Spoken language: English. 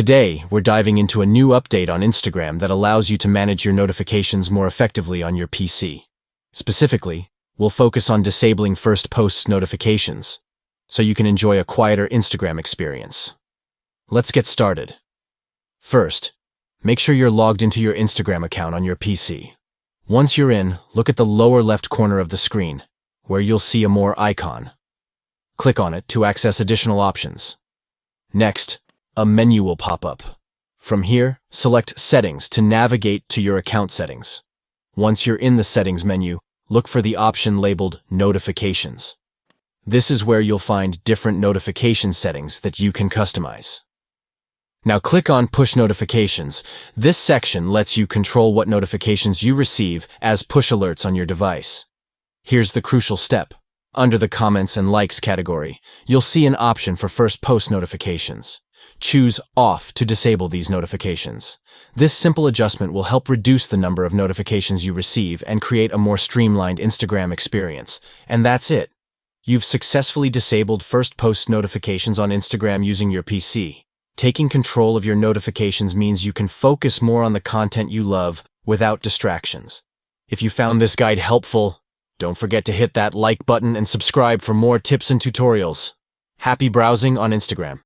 Today, we're diving into a new update on Instagram that allows you to manage your notifications more effectively on your PC. Specifically, we'll focus on disabling first posts notifications, so you can enjoy a quieter Instagram experience. Let's get started. First, make sure you're logged into your Instagram account on your PC. Once you're in, look at the lower left corner of the screen, where you'll see a More icon. Click on it to access additional options. Next, a menu will pop up. From here, select Settings to navigate to your account settings. Once you're in the Settings menu, look for the option labeled Notifications. This is where you'll find different notification settings that you can customize. Now click on Push Notifications. This section lets you control what notifications you receive as push alerts on your device. Here's the crucial step. Under the Comments and Likes category, you'll see an option for first post notifications. Choose Off to disable these notifications. This simple adjustment will help reduce the number of notifications you receive and create a more streamlined Instagram experience. And that's it. You've successfully disabled first post notifications on Instagram using your PC. Taking control of your notifications means you can focus more on the content you love without distractions. If you found this guide helpful, don't forget to hit that like button and subscribe for more tips and tutorials. Happy browsing on Instagram.